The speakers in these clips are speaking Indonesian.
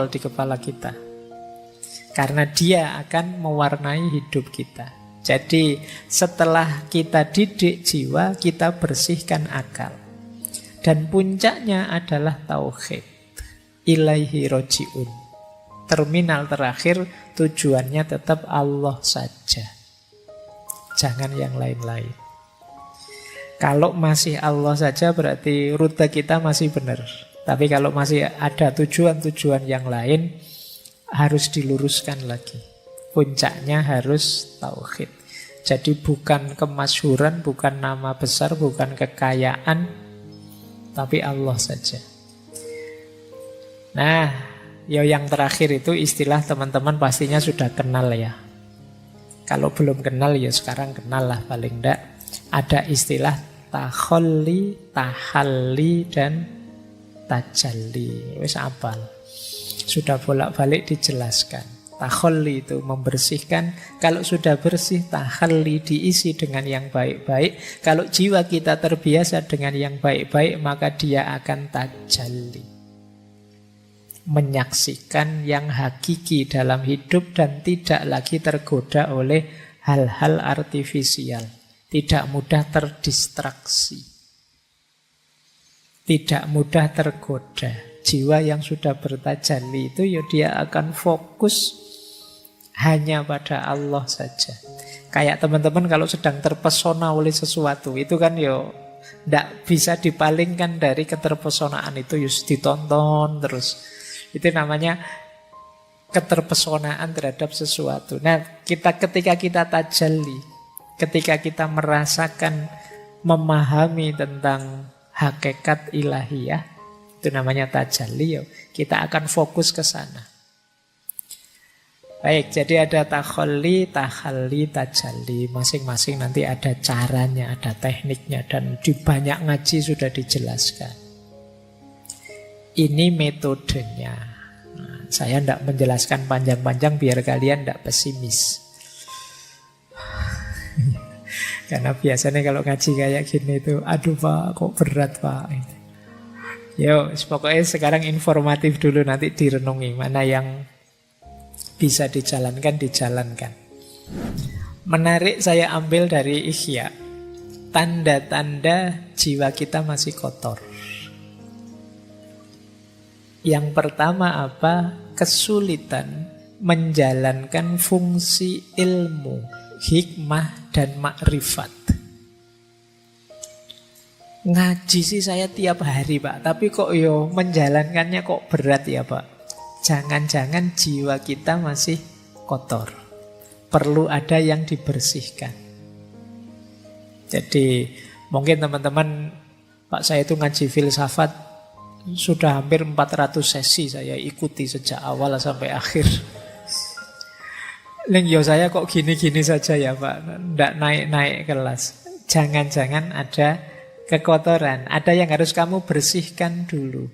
di kepala kita. Karena dia akan mewarnai hidup kita. Jadi setelah kita didik jiwa, kita bersihkan akal. Dan puncaknya adalah tauhid. Ilaihi roji'un. Terminal terakhir tujuannya tetap Allah saja. Jangan yang lain-lain. Kalau masih Allah saja berarti rute kita masih benar. Tapi kalau masih ada tujuan-tujuan yang lain, harus diluruskan lagi. Puncaknya harus tauhid. Jadi bukan kemasyhuran, bukan nama besar, bukan kekayaan, tapi Allah saja. Nah, yang terakhir itu istilah teman-teman pastinya sudah kenal ya. Kalau belum kenal ya sekarang kenal lah paling enggak. Ada istilah takholli, tahalli, dan tajalli. Wis apal. Sudah bolak-balik dijelaskan. Takholli itu membersihkan. Kalau sudah bersih, tahalli diisi dengan yang baik-baik. Kalau jiwa kita terbiasa dengan yang baik-baik, maka dia akan tajalli. Menyaksikan yang hakiki dalam hidup dan tidak lagi tergoda oleh hal-hal artifisial. Tidak mudah terdistraksi. Tidak mudah tergoda. Jiwa yang sudah bertajalli itu ya dia akan fokus hanya pada Allah saja. Kayak teman-teman kalau sedang terpesona oleh sesuatu, itu kan ya tidak bisa dipalingkan dari keterpesonaan itu, just ditonton terus. Itu namanya keterpesonaan terhadap sesuatu. Nah, ketika kita tajalli, ketika kita merasakan, memahami tentang hakikat ilahiyah, itu namanya tajalli, kita akan fokus ke sana. Baik, jadi ada takholli, tahalli, tajalli. Masing-masing nanti ada caranya, ada tekniknya, dan di banyak ngaji sudah dijelaskan. Ini metodenya. Nah, saya tidak menjelaskan panjang-panjang biar kalian tidak pesimis. Karena biasanya kalau ngaji kayak gini itu, aduh Pak, kok berat Pak. Yo, pokoknya sekarang informatif dulu, nanti direnungi mana yang bisa dijalankan, dijalankan. Menarik saya ambil dari Ihya. Tanda-tanda jiwa kita masih kotor. Yang pertama apa? Kesulitan menjalankan fungsi ilmu, hikmah, dan makrifat. Ngaji sih saya tiap hari Pak, tapi kok menjalankannya kok berat ya Pak. Jangan-jangan jiwa kita masih kotor. Perlu ada yang dibersihkan. Jadi mungkin teman-teman, Pak saya itu ngaji filsafat sudah hampir 400 sesi saya ikuti sejak awal sampai akhir. Saya kok gini-gini saja ya Pak, tidak naik-naik kelas. Jangan-jangan ada kekotoran, ada yang harus kamu bersihkan dulu.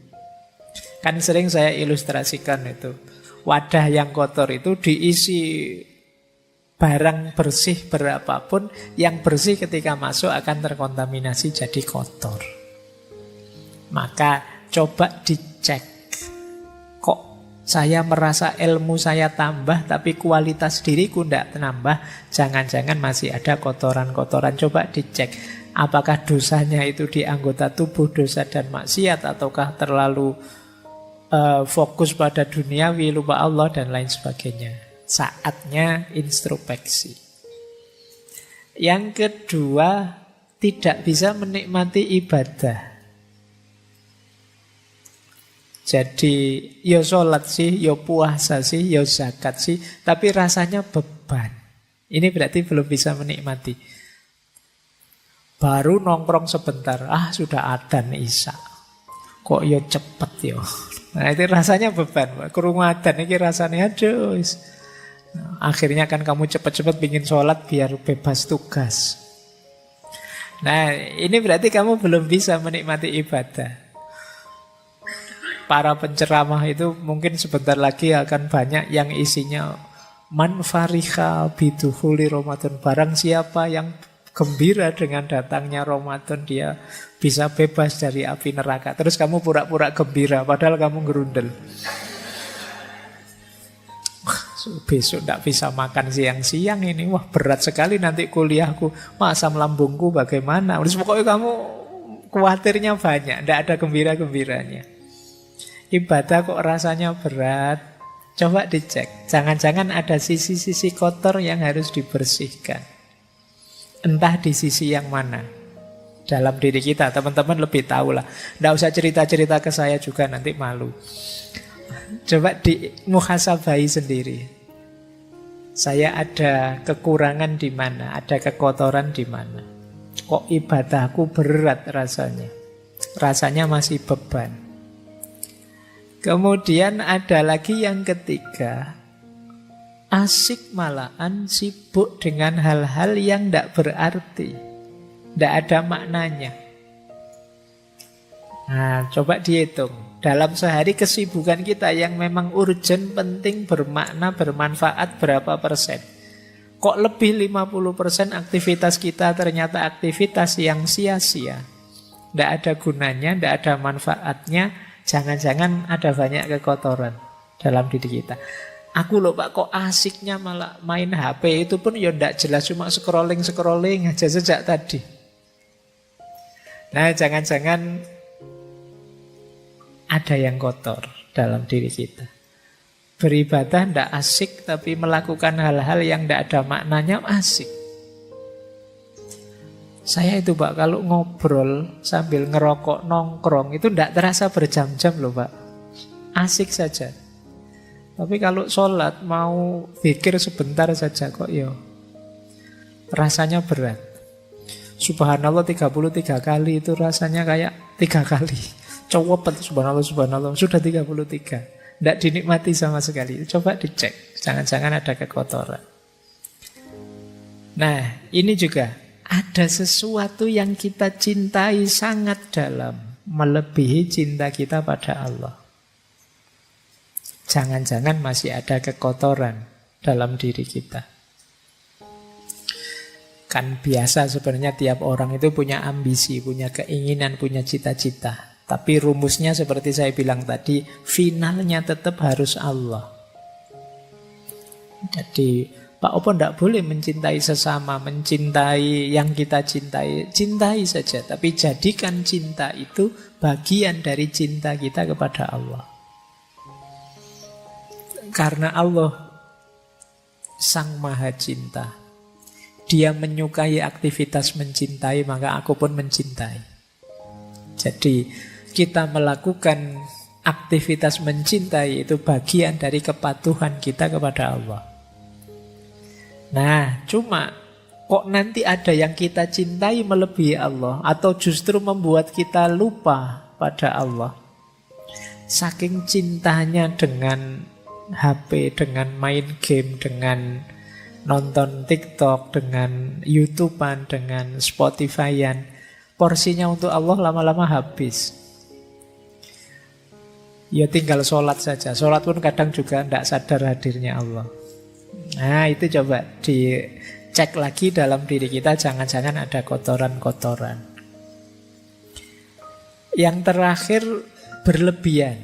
Kan sering saya ilustrasikan itu, wadah yang kotor itu diisi barang bersih berapapun, yang bersih ketika masuk akan terkontaminasi jadi kotor. Maka coba dicek. Kok saya merasa ilmu saya tambah tapi kualitas diriku tidak menambah? Jangan-jangan masih ada kotoran-kotoran. Coba dicek. Apakah dosanya itu di anggota tubuh, dosa dan maksiat, ataukah terlalu fokus pada duniawi, lupa Allah dan lain sebagainya. Saatnya introspeksi. Yang kedua, tidak bisa menikmati ibadah. Jadi ya sholat sih, ya puasa sih, ya zakat sih, tapi rasanya beban. Ini berarti belum bisa menikmati. Baru nongkrong sebentar, sudah adzan isya. Kok ya cepet ya. Nah itu rasanya beban. Krungu adzan ini rasanya aduh. Akhirnya kan kamu cepet-cepet bikin sholat biar bebas tugas. Nah ini berarti kamu belum bisa menikmati ibadah. Para penceramah itu mungkin sebentar lagi akan banyak yang isinya man fariha bidukhuli Ramadan. Barang siapa yang gembira dengan datangnya Ramadan, dia bisa bebas dari api neraka. Terus kamu pura-pura gembira padahal kamu gerundel. besok tidak bisa makan siang-siang ini. Wah berat sekali nanti kuliahku. Asam lambungku bagaimana? Terus pokoknya kamu khawatirnya banyak. Tidak ada gembira-gembiranya. Ibadah kok rasanya berat. Coba dicek. Jangan-jangan ada sisi-sisi kotor yang harus dibersihkan. Entah di sisi yang mana. Dalam diri kita. Teman-teman lebih tahu lah. Tidak usah cerita-cerita ke saya juga. Nanti malu. Coba dimuhasabai sendiri. Saya ada kekurangan di mana, ada kekotoran di mana. Kok ibadahku berat rasanya? Rasanya masih beban. Kemudian ada lagi yang ketiga. Asik malahan sibuk dengan hal-hal yang tidak berarti. Tidak ada maknanya. Nah, coba dihitung. Dalam sehari kesibukan kita yang memang urgent, penting, bermakna, bermanfaat berapa persen? Kok lebih 50% aktivitas kita ternyata aktivitas yang sia-sia. Tidak ada gunanya, tidak ada manfaatnya. Jangan-jangan ada banyak kekotoran dalam diri kita. Aku loh Pak, kok asiknya malah main HP. Itu pun ya tidak jelas, cuma scrolling aja sejak tadi. Nah, jangan-jangan ada yang kotor dalam diri kita. Beribadah tidak asik, tapi melakukan hal-hal yang tidak ada maknanya asik. Saya itu Pak, kalau ngobrol sambil ngerokok, nongkrong, itu tidak terasa berjam-jam loh Pak. Asik saja. Tapi kalau sholat, mau pikir sebentar saja kok ya rasanya berat. Subhanallah 33 kali itu rasanya kayak 3 kali. Cowok subhanallah, subhanallah. Sudah 33. Tidak dinikmati sama sekali. Coba dicek. Jangan-jangan ada kekotoran. Nah, ini juga. Ada sesuatu yang kita cintai sangat dalam. Melebihi cinta kita pada Allah. Jangan-jangan masih ada kekotoran dalam diri kita. Kan biasa sebenarnya tiap orang itu punya ambisi, punya keinginan, punya cita-cita. Tapi rumusnya seperti saya bilang tadi, finalnya tetap harus Allah. Jadi Pak Opo tidak boleh mencintai sesama, mencintai yang kita cintai. Cintai saja, tapi jadikan cinta itu bagian dari cinta kita kepada Allah. Karena Allah Sang Maha Cinta. Dia menyukai aktivitas mencintai, maka aku pun mencintai. Jadi kita melakukan aktivitas mencintai itu bagian dari kepatuhan kita kepada Allah. Nah, cuma kok nanti ada yang kita cintai melebihi Allah atau justru membuat kita lupa pada Allah. Saking cintanya dengan HP, dengan main game, dengan nonton TikTok, dengan YouTubean, dengan Spotify-an, porsinya untuk Allah lama-lama habis. Ya tinggal sholat saja. Sholat pun kadang juga tidak sadar hadirnya Allah. Nah itu coba dicek lagi dalam diri kita. Jangan-jangan ada kotoran-kotoran. Yang terakhir berlebihan.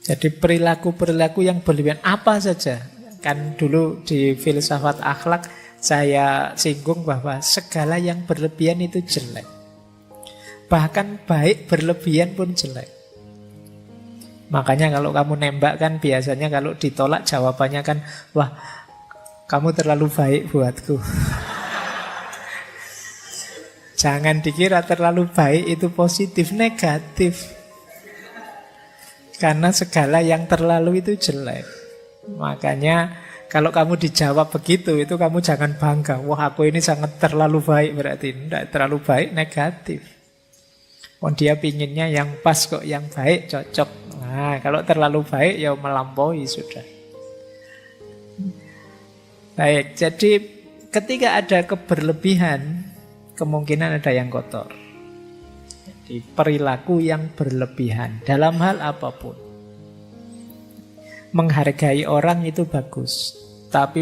Jadi perilaku-perilaku yang berlebihan apa saja. Kan dulu di filsafat akhlak saya singgung bahwa segala yang berlebihan itu jelek. Bahkan baik berlebihan pun jelek. Makanya kalau kamu nembak kan biasanya kalau ditolak jawabannya kan, wah kamu terlalu baik buatku. Jangan dikira terlalu baik itu positif, negatif. Karena segala yang terlalu itu jelek. Makanya kalau kamu dijawab begitu, itu kamu jangan bangga. Wah aku ini sangat terlalu baik, berarti tidak terlalu baik, negatif. Oh dia pinginnya yang pas kok, yang baik, cocok. Nah, kalau terlalu baik ya melampaui sudah. Baik, jadi ketika ada keberlebihan, kemungkinan ada yang kotor. Jadi perilaku yang berlebihan dalam hal apapun. Menghargai orang itu bagus, tapi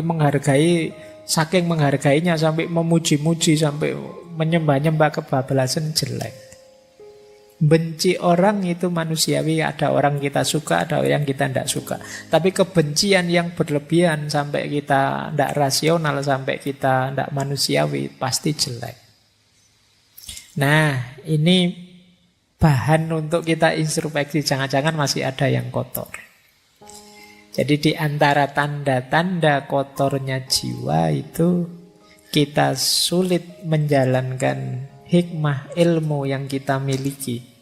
saking menghargainya sampai memuji-muji, sampai menyembah-nyembah kebablasan jelek. Benci orang itu manusiawi, ada orang kita suka, ada orang kita tidak suka. Tapi kebencian yang berlebihan sampai kita tidak rasional, sampai kita tidak manusiawi, pasti jelek. Nah, ini bahan untuk kita introspeksi, jangan-jangan masih ada yang kotor. Jadi di antara tanda-tanda kotornya jiwa itu kita sulit menjalankan hikmah ilmu yang kita miliki.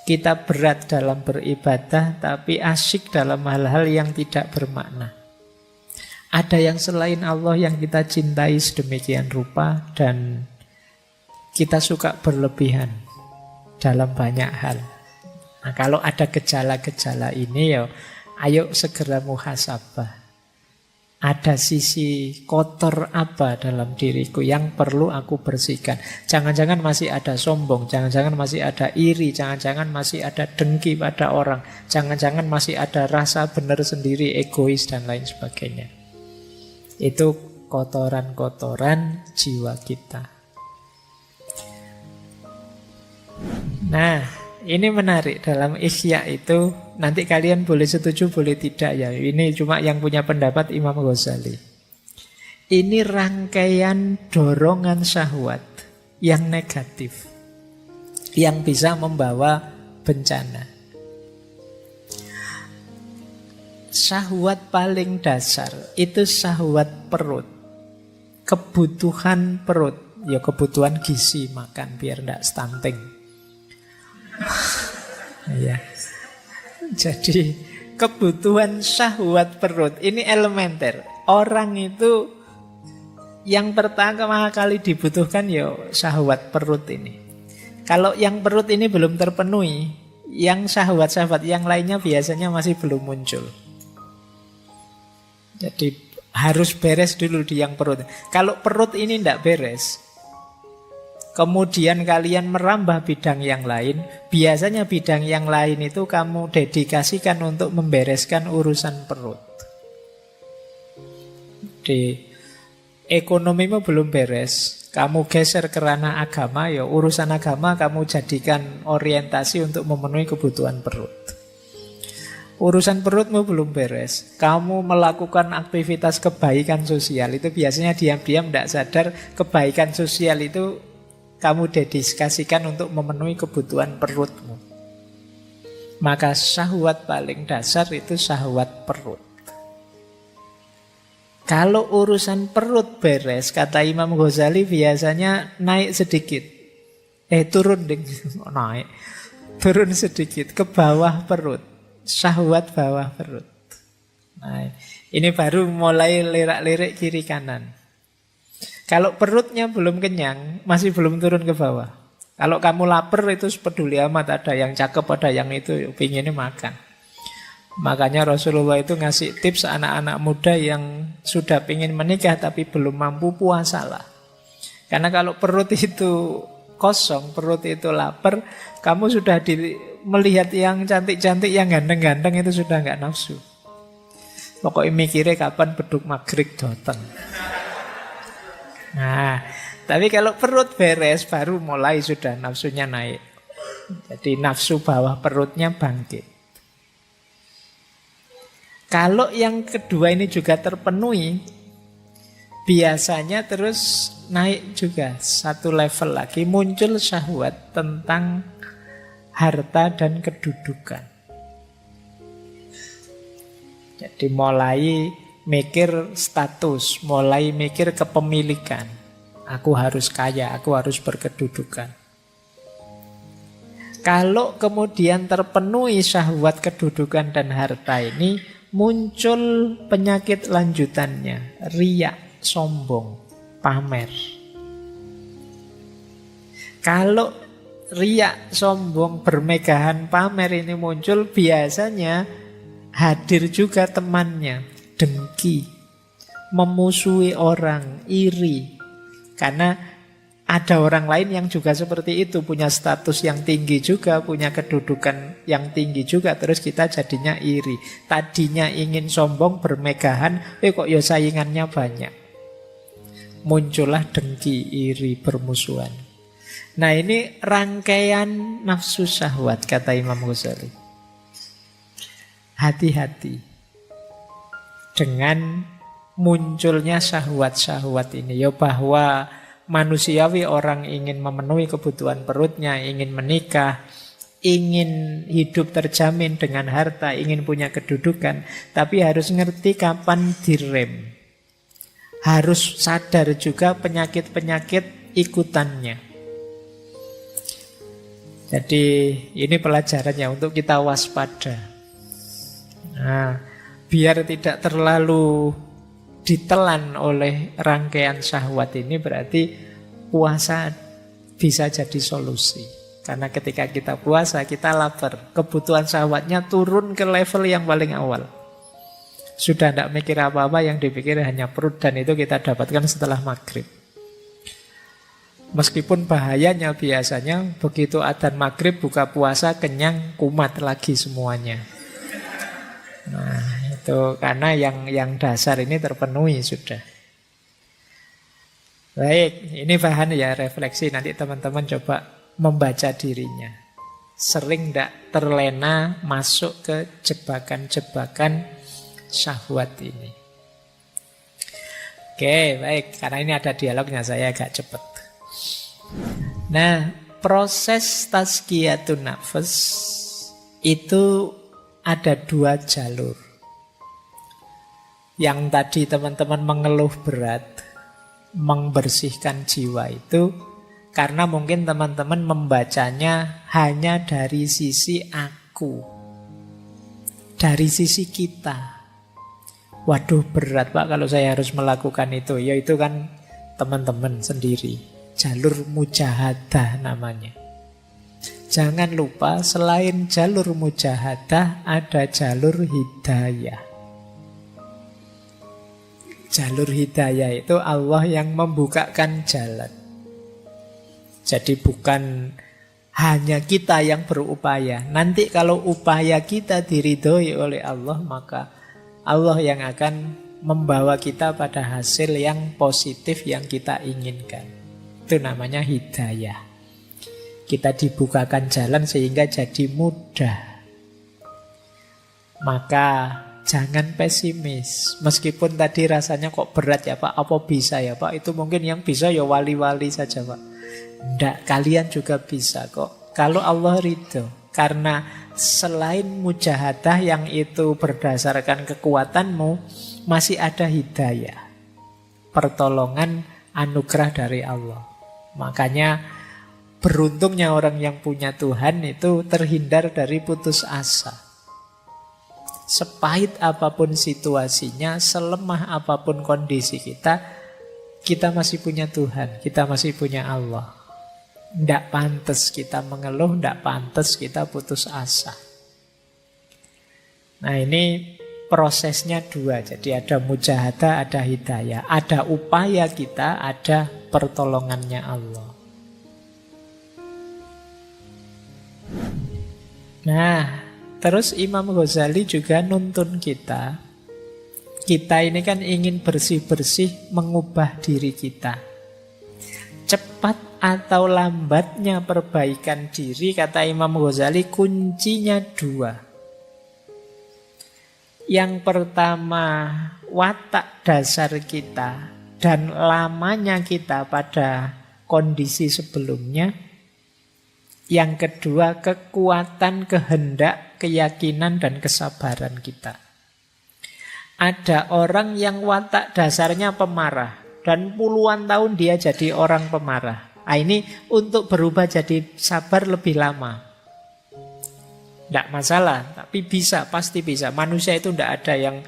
Kita berat dalam beribadah, tapi asyik dalam hal-hal yang tidak bermakna. Ada yang selain Allah yang kita cintai sedemikian rupa, dan kita suka berlebihan dalam banyak hal. Nah, kalau ada gejala-gejala ini, ya ayo segera muhasabah. Ada sisi kotor apa dalam diriku yang perlu aku bersihkan. Jangan-jangan masih ada sombong, jangan-jangan masih ada iri, jangan-jangan masih ada dengki pada orang, jangan-jangan masih ada rasa benar sendiri, egois dan lain sebagainya. Itu kotoran-kotoran jiwa kita. Nah, ini menarik dalam Ihya itu. Nanti kalian boleh setuju, boleh tidak ya. Ini cuma yang punya pendapat Imam Ghazali. Ini rangkaian dorongan syahwat yang negatif, yang bisa membawa bencana. Syahwat paling dasar itu syahwat perut. Kebutuhan perut. Ya kebutuhan gizi, makan biar tidak stunting. Ya. Jadi kebutuhan syahwat perut ini elementer. Orang itu yang pertama kali dibutuhkan ya syahwat perut ini. Kalau yang perut ini belum terpenuhi, yang syahwat-syahwat yang lainnya biasanya masih belum muncul. Jadi harus beres dulu di yang perut. Kalau perut ini tidak beres, kemudian kalian merambah bidang yang lain, biasanya bidang yang lain itu kamu dedikasikan untuk membereskan urusan perut. Di ekonomimu belum beres, kamu geser ke ranah agama, ya urusan agama kamu jadikan orientasi untuk memenuhi kebutuhan perut. Urusan perutmu belum beres, kamu melakukan aktivitas kebaikan sosial, itu biasanya diam-diam tidak sadar kebaikan sosial itu kamu dedikasikan untuk memenuhi kebutuhan perutmu. Maka syahwat paling dasar itu syahwat perut. Kalau urusan perut beres, kata Imam Ghazali biasanya naik sedikit. Turun ding, naik. Turun sedikit ke bawah perut. Syahwat bawah perut. Nah, ini baru mulai lirak-lirik kiri kanan. Kalau perutnya belum kenyang, masih belum turun ke bawah. Kalau kamu lapar itu peduli amat, ada yang cakep, ada yang itu pinginnya makan. Makanya Rasulullah itu ngasih tips anak-anak muda yang sudah pingin menikah tapi belum mampu, puasalah. Karena kalau perut itu kosong, perut itu lapar, kamu sudah melihat yang cantik-cantik, yang ganteng-ganteng itu sudah nggak nafsu. Pokoknya mikirnya kapan beduk maghrib datang. Nah, tapi kalau perut beres baru mulai sudah nafsunya naik. Jadi nafsu bawah perutnya bangkit. Kalau yang kedua ini juga terpenuhi, biasanya terus naik juga satu level lagi, muncul syahwat tentang harta dan kedudukan. Jadi mulai mikir status, mulai mikir kepemilikan. Aku harus kaya, aku harus berkedudukan. Kalau kemudian terpenuhi syahwat kedudukan dan harta ini, muncul penyakit lanjutannya, riya, sombong, pamer. Kalau riya, sombong, bermegahan, pamer ini muncul, biasanya hadir juga temannya, dengki, memusuhi orang, iri. Karena ada orang lain yang juga seperti itu, punya status yang tinggi juga, punya kedudukan yang tinggi juga, terus kita jadinya iri. Tadinya ingin sombong, bermegahan, kok ya saingannya banyak. Muncullah dengki, iri, bermusuhan. Nah, ini rangkaian nafsu syahwat, kata Imam Ghazali. Hati-hati dengan munculnya syahwat-syahwat ini. Ya, bahwa manusiawi orang ingin memenuhi kebutuhan perutnya, ingin menikah, ingin hidup terjamin dengan harta, ingin punya kedudukan. Tapi harus ngerti kapan direm. Harus sadar juga penyakit-penyakit ikutannya. Jadi ini pelajarannya untuk kita waspada. Nah, biar tidak terlalu ditelan oleh rangkaian syahwat ini, berarti puasa bisa jadi solusi. Karena ketika kita puasa, kita lapar, kebutuhan syahwatnya turun ke level yang paling awal. Sudah tidak mikir apa-apa, yang dipikir hanya perut, dan itu kita dapatkan setelah maghrib. Meskipun bahayanya biasanya begitu adzan maghrib buka puasa, kenyang, kumat lagi semuanya. Nah, itu karena yang dasar ini terpenuhi sudah. Baik, ini bahan ya refleksi. Nanti teman-teman coba membaca dirinya. Sering tidak terlena masuk ke jebakan-jebakan syahwat ini. Oke, baik. Karena ini ada dialognya, saya agak cepat. Nah, proses tazkiyatun nafs itu ada 2 jalur. Yang tadi teman-teman mengeluh berat, membersihkan jiwa itu karena mungkin teman-teman membacanya hanya dari sisi aku, dari sisi kita. Waduh, berat Pak kalau saya harus melakukan itu. Ya itu kan teman-teman sendiri. Jalur mujahadah namanya. Jangan lupa selain jalur mujahadah ada jalur hidayah. Jalur hidayah itu Allah yang membukakan jalan. Jadi bukan hanya kita yang berupaya. Nanti kalau upaya kita diridhoi oleh Allah, maka Allah yang akan membawa kita pada hasil yang positif yang kita inginkan. Itu namanya hidayah. Kita dibukakan jalan sehingga jadi mudah. Maka jangan pesimis. Meskipun tadi rasanya kok berat ya Pak, apa bisa ya Pak? Itu mungkin yang bisa ya wali-wali saja Pak. Tidak, kalian juga bisa kok. Kalau Allah ridho. Karena selain mujahadah yang itu berdasarkan kekuatanmu, masih ada hidayah. Pertolongan anugerah dari Allah. Makanya beruntungnya orang yang punya Tuhan itu terhindar dari putus asa. Sepahit apapun situasinya, selemah apapun kondisi kita masih punya Tuhan, kita masih punya Allah. Tidak pantas kita mengeluh, tidak pantas kita putus asa. Nah, ini prosesnya 2. Jadi ada mujahadah, ada hidayah. Ada upaya kita, ada pertolongannya Allah. Nah, terus Imam Ghazali juga nuntun kita. Kita ini kan ingin bersih-bersih mengubah diri kita. Cepat atau lambatnya perbaikan diri, kata Imam Ghazali, kuncinya 2. Yang pertama, watak dasar kita dan lamanya kita pada kondisi sebelumnya. Yang kedua, kekuatan, kehendak, keyakinan, dan kesabaran kita. Ada orang yang watak dasarnya pemarah, dan puluhan tahun dia jadi orang pemarah. Nah, ini untuk berubah jadi sabar lebih lama. Tidak masalah, tapi bisa, pasti bisa. Manusia itu tidak ada yang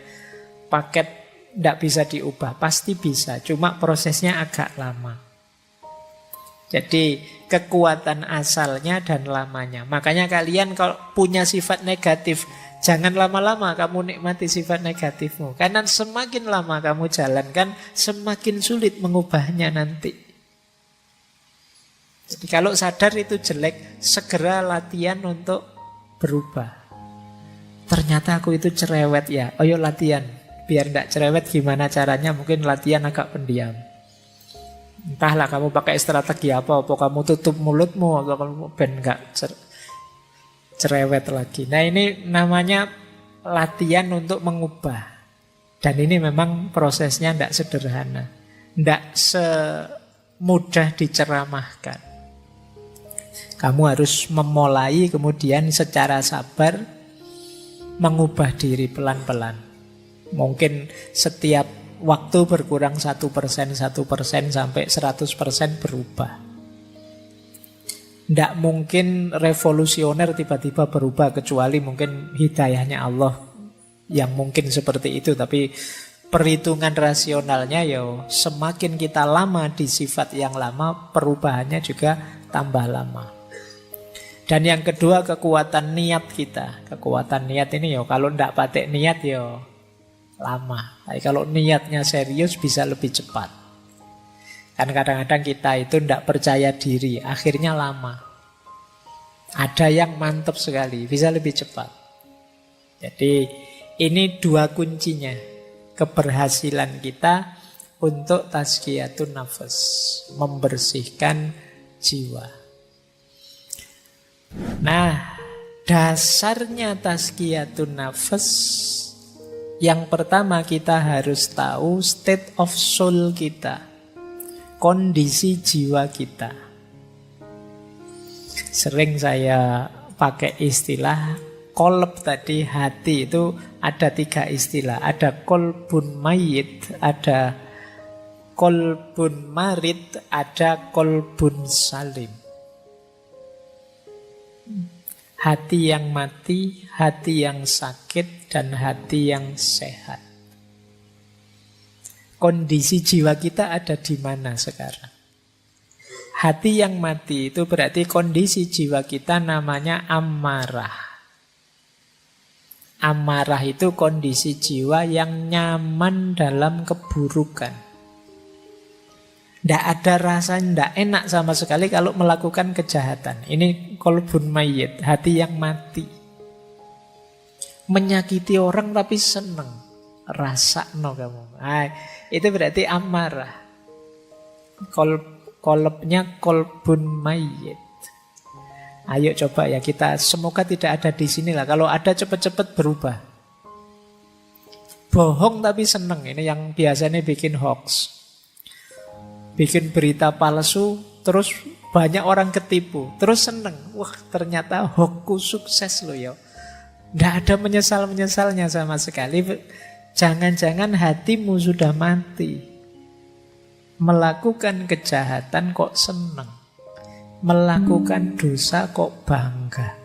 paket tidak bisa diubah, pasti bisa. Cuma prosesnya agak lama. Jadi kekuatan asalnya dan lamanya. Makanya kalian kalau punya sifat negatif, jangan lama-lama kamu nikmati sifat negatifmu. Karena semakin lama kamu jalankan, semakin sulit mengubahnya nanti. Jadi kalau sadar itu jelek, segera latihan untuk berubah. Ternyata aku itu cerewet ya, ayo latihan. Biar tidak cerewet gimana caranya, mungkin latihan agak pendiam. Entahlah kamu pakai strategi apa kamu tutup mulutmu, atau kamu ben gak cerewet lagi. Nah ini namanya latihan untuk mengubah. Dan ini memang prosesnya tidak sederhana. Tidak semudah diceramahkan. Kamu harus memulai kemudian secara sabar mengubah diri pelan-pelan. Mungkin setiap waktu berkurang 1%, 1% sampai 100% berubah. Tidak mungkin revolusioner tiba-tiba berubah, kecuali mungkin hidayahnya Allah yang mungkin seperti itu. Tapi perhitungan rasionalnya ya semakin kita lama di sifat yang lama, perubahannya juga tambah lama. Dan yang kedua, kekuatan niat kita. Kekuatan niat ini ya kalau tidak pakai niat ya lama. Tapi kalau niatnya serius bisa lebih cepat. Kan kadang-kadang kita itu tidak percaya diri, akhirnya lama. Ada yang mantap sekali, bisa lebih cepat. Jadi ini dua kuncinya keberhasilan kita untuk tazkiyatun nafas, membersihkan jiwa. Nah, dasarnya tazkiyatun nafas, yang pertama kita harus tahu state of soul kita, kondisi jiwa kita. Sering saya pakai istilah kolb tadi, hati itu ada 3 istilah. Ada kolbun mayit, ada kolbun marid, ada kolbun salim. Hati yang mati, hati yang sakit, dan hati yang sehat. Kondisi jiwa kita ada di mana sekarang? Hati yang mati itu berarti kondisi jiwa kita namanya amarah. Amarah itu kondisi jiwa yang nyaman dalam keburukan. Tidak ada rasa tidak enak sama sekali kalau melakukan kejahatan. Ini kolbun mayit, hati yang mati. Menyakiti orang tapi seneng. Rasakno kamu. Nah, itu berarti amarah. Kolbnya kolbun mayit. Ayo coba ya kita, semoga tidak ada di sini lah. Kalau ada cepet-cepet berubah. Bohong tapi seneng. Ini yang biasanya bikin hoax. Bikin berita palsu, terus banyak orang ketipu, terus seneng. Wah, ternyata hoaxku sukses loh ya. Tidak ada menyesal-menyesalnya sama sekali. Jangan-jangan hatimu sudah mati. Melakukan kejahatan kok seneng. Melakukan dosa kok bangga.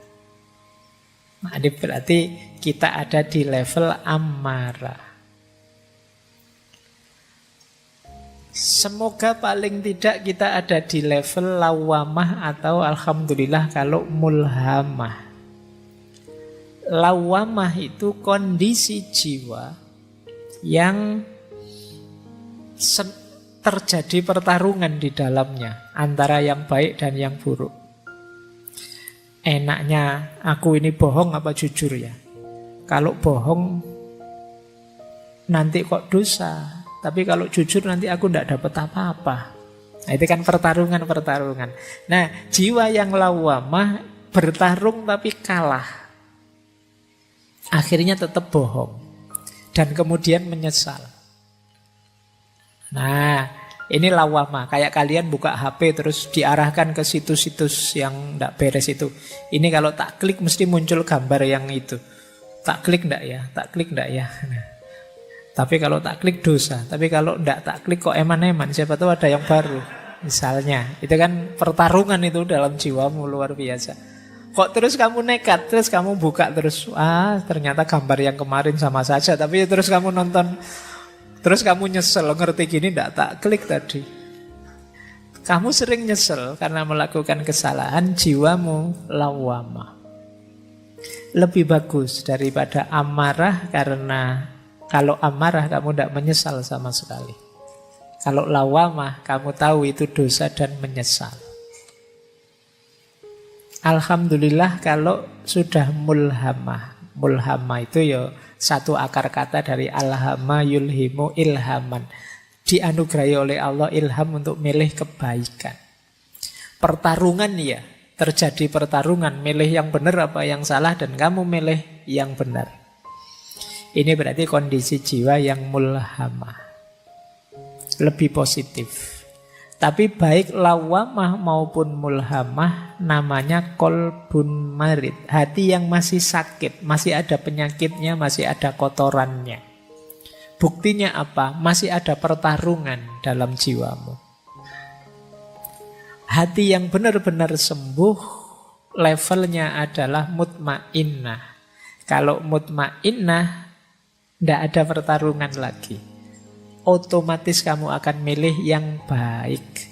Nah, ini berarti kita ada di level amarah. Semoga paling tidak kita ada di level lawamah atau alhamdulillah kalau mulhamah. Lawamah itu kondisi jiwa yang terjadi pertarungan di dalamnya antara yang baik dan yang buruk. Enaknya aku ini bohong apa jujur ya? Kalau bohong nanti kok dosa. Tapi kalau jujur nanti aku tidak dapat apa-apa. Nah, itu kan pertarungan-pertarungan. Nah, jiwa yang lawamah bertarung tapi kalah. Akhirnya tetap bohong. Dan kemudian menyesal. Nah, ini lawamah. Kayak kalian buka HP terus diarahkan ke situs-situs yang tidak beres itu. Ini kalau tak klik mesti muncul gambar yang itu. Tak klik tidak ya? Tak klik tidak ya? Nah. Tapi kalau tak klik dosa. Tapi kalau tidak tak klik kok eman-eman. Siapa tahu ada yang baru. Misalnya. Itu kan pertarungan itu dalam jiwamu luar biasa. Kok terus kamu nekat. Terus kamu buka terus. Ternyata gambar yang kemarin sama saja. Tapi terus kamu nonton. Terus kamu nyesel. Ngerti gini tidak tak klik tadi. Kamu sering nyesel karena melakukan kesalahan. Jiwamu lawamah. Lebih bagus daripada amarah karena kalau amarah kamu tidak menyesal sama sekali. Kalau lawamah kamu tahu itu dosa dan menyesal. Alhamdulillah kalau sudah mulhamah. Mulhamah itu ya satu akar kata dari alhama yulhimu ilhaman. dianugerahi oleh Allah ilham untuk milih kebaikan. Pertarungan ya, terjadi pertarungan, milih yang benar apa yang salah, dan kamu milih yang benar. Ini berarti kondisi jiwa yang mulhamah, lebih positif. Tapi baik lawamah maupun mulhamah namanya kolbun marid. Hati yang masih sakit, masih ada penyakitnya, masih ada kotorannya. Buktinya apa? Masih ada pertarungan dalam jiwamu. Hati yang benar-benar sembuh levelnya adalah mutmainnah. Kalau mutmainnah, tidak ada pertarungan lagi. Otomatis kamu akan milih yang baik.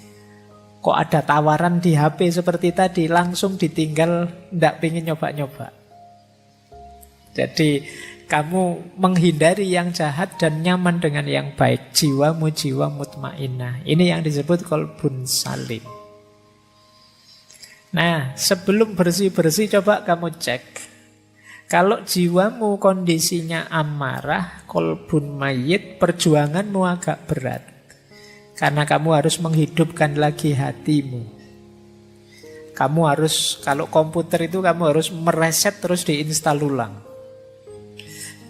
Kok ada tawaran di HP seperti tadi, langsung ditinggal, tidak ingin nyoba-nyoba. Jadi kamu menghindari yang jahat dan nyaman dengan yang baik. Jiwamu jiwa mutmainnah. Ini yang disebut qalbun salim. Nah, sebelum bersih-bersih coba kamu cek. Kalau jiwamu kondisinya amarah, kolbun mayit, perjuanganmu agak berat. Karena kamu harus menghidupkan lagi hatimu. Kamu harus, kalau komputer itu kamu harus mereset terus diinstal ulang.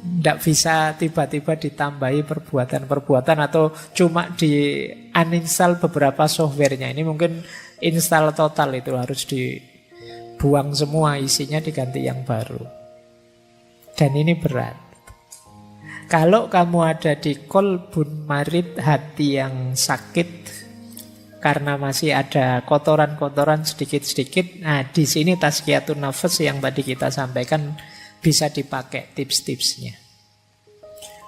Tidak bisa tiba-tiba ditambahi perbuatan-perbuatan atau cuma di uninstall beberapa softwarenya. Ini mungkin install total, itu harus dibuang semua, isinya diganti yang baru. Dan ini berat. Kalau kamu ada di kolbun marid, hati yang sakit karena masih ada kotoran-kotoran sedikit-sedikit, nah di sini tazkiyatun nafas yang tadi kita sampaikan bisa dipakai tips-tipsnya.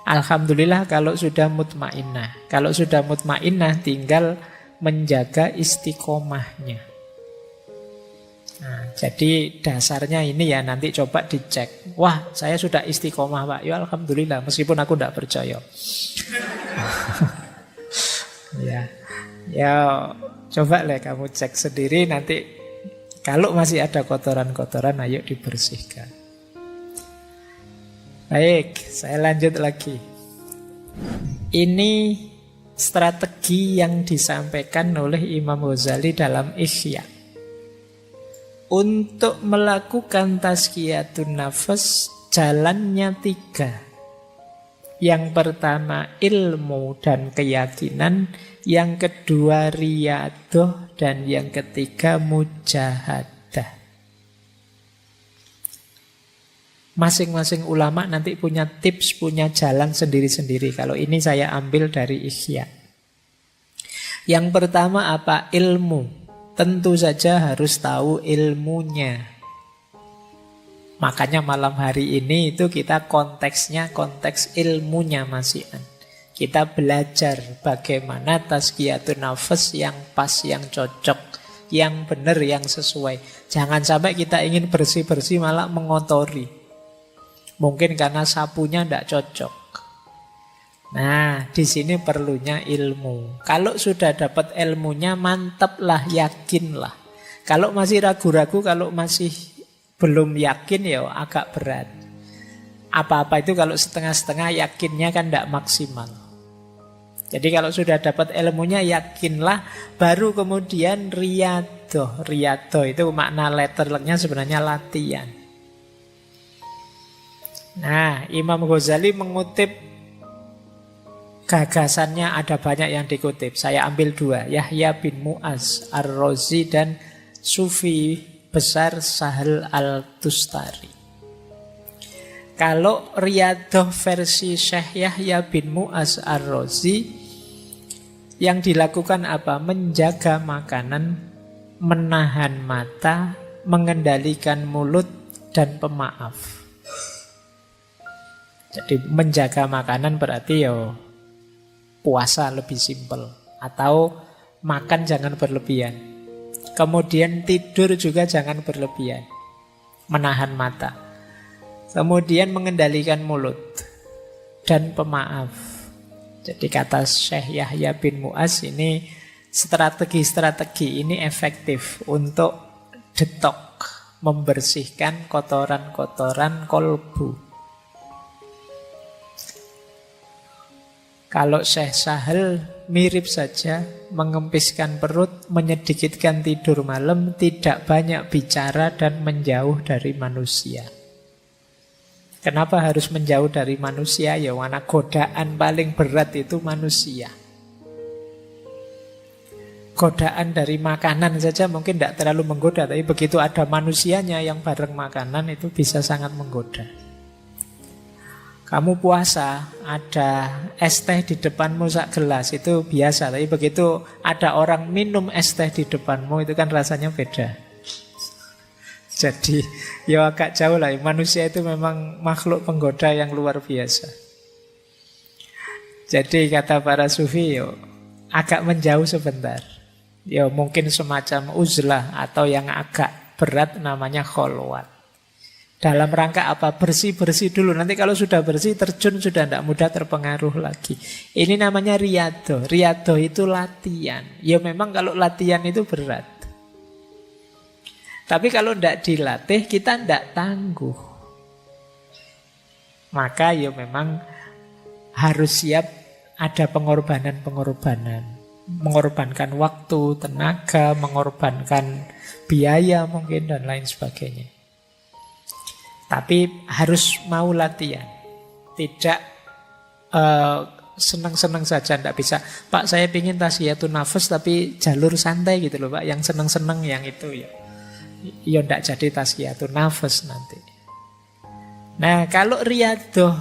Alhamdulillah kalau sudah mutmainnah. Kalau sudah mutmainnah tinggal menjaga istiqomahnya. Nah, jadi dasarnya ini ya, nanti coba dicek. Wah, saya sudah istiqomah Pak. Ya alhamdulillah, meskipun aku tidak percaya. Ya, coba lah kamu cek sendiri nanti. Kalau masih ada kotoran-kotoran, ayo dibersihkan. Baik, saya lanjut lagi. Ini strategi yang disampaikan oleh Imam Ghazali dalam Ihya. Untuk melakukan tazkiyatun nafas, jalannya 3. Yang pertama ilmu dan keyakinan, yang kedua riyadoh, dan yang ketiga mujahadah. Masing-masing ulama nanti punya tips, punya jalan sendiri-sendiri. Kalau ini saya ambil dari Ihya. Yang pertama apa? Ilmu. Tentu saja harus tahu ilmunya. Makanya malam hari ini itu kita konteksnya konteks ilmunya Mas Ian. Kita belajar bagaimana tazkiyatun nafas yang pas, yang cocok, yang benar, yang sesuai. Jangan sampai kita ingin bersih-bersih malah mengotori. Mungkin karena sapunya tidak cocok. Nah, di sini perlunya ilmu. Kalau sudah dapat ilmunya, mantaplah, yakinlah. Kalau masih ragu-ragu, kalau masih belum yakin, ya agak berat. Apa-apa itu kalau setengah-setengah, yakinnya kan tidak maksimal. Jadi kalau sudah dapat ilmunya, yakinlah. Baru kemudian riyadoh. Riyadoh itu makna letternya sebenarnya latihan. Nah, Imam Ghazali mengutip gagasannya, ada banyak yang dikutip. Saya ambil 2, Yahya bin Mu'az Ar-Razi dan Sufi besar Sahal Al-Tustari. Kalau riyadoh versi Syekh Yahya bin Mu'az Ar-Razi, yang dilakukan apa? Menjaga makanan, menahan mata, mengendalikan mulut, dan pemaaf. Jadi menjaga makanan berarti puasa lebih simpel, atau makan jangan berlebihan. Kemudian tidur juga jangan berlebihan, menahan mata. Kemudian mengendalikan mulut dan pemaaf. Jadi kata Syekh Yahya bin Mu'az ini, strategi-strategi ini efektif untuk detok, membersihkan kotoran-kotoran kolbu. Kalau Syekh Sahal mirip saja, mengempiskan perut, menyedikitkan tidur malam, tidak banyak bicara dan menjauh dari manusia. Kenapa harus menjauh dari manusia? Ya karena godaan paling berat itu manusia. Godaan dari makanan saja mungkin tidak terlalu menggoda, tapi begitu ada manusianya yang bareng makanan itu bisa sangat menggoda. Kamu puasa, ada es teh di depanmu sak gelas, itu biasa. Tapi begitu ada orang minum es teh di depanmu, itu kan rasanya beda. Jadi ya agak jauh lah. Manusia itu memang makhluk penggoda yang luar biasa. Jadi kata para sufi, yo, agak menjauh sebentar. Ya mungkin semacam uzlah atau yang agak berat namanya kholwat. Dalam rangka apa? Bersih-bersih dulu. Nanti kalau sudah bersih, terjun sudah tidak mudah terpengaruh lagi. Ini namanya riyadhah. Riyadhah itu latihan. Ya memang kalau latihan itu berat. Tapi kalau tidak dilatih, kita tidak tangguh. Maka ya memang harus siap ada pengorbanan-pengorbanan. Mengorbankan waktu, tenaga, mengorbankan biaya mungkin dan lain sebagainya. Tapi harus mau latihan. Tidak senang-senang saja, tidak bisa. Pak, saya ingin tasfiyatun nafas tapi jalur santai gitu loh Pak. Yang senang-senang yang itu ya. Ya tidak jadi tasfiyatun nafas nanti. Nah kalau riyadhah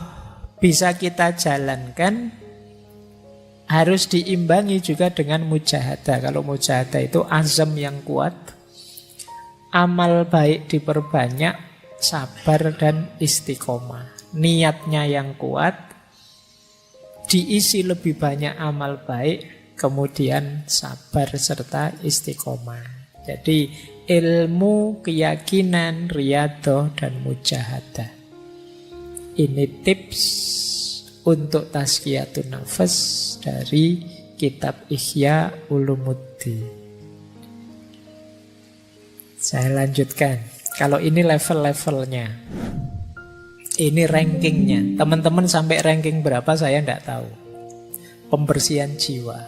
bisa kita jalankan, harus diimbangi juga dengan mujahadah. Kalau mujahadah itu azam yang kuat, amal baik diperbanyak, sabar dan istiqomah. Niatnya yang kuat, diisi lebih banyak amal baik, kemudian sabar serta istiqomah. Jadi ilmu, keyakinan, riyadhah dan mujahadah. Ini tips untuk tazkiyatun nafas dari kitab Ihya Ulumuddin. Saya lanjutkan. Kalau ini level-levelnya, ini rankingnya. Teman-teman sampai ranking berapa saya tidak tahu. Pembersihan jiwa.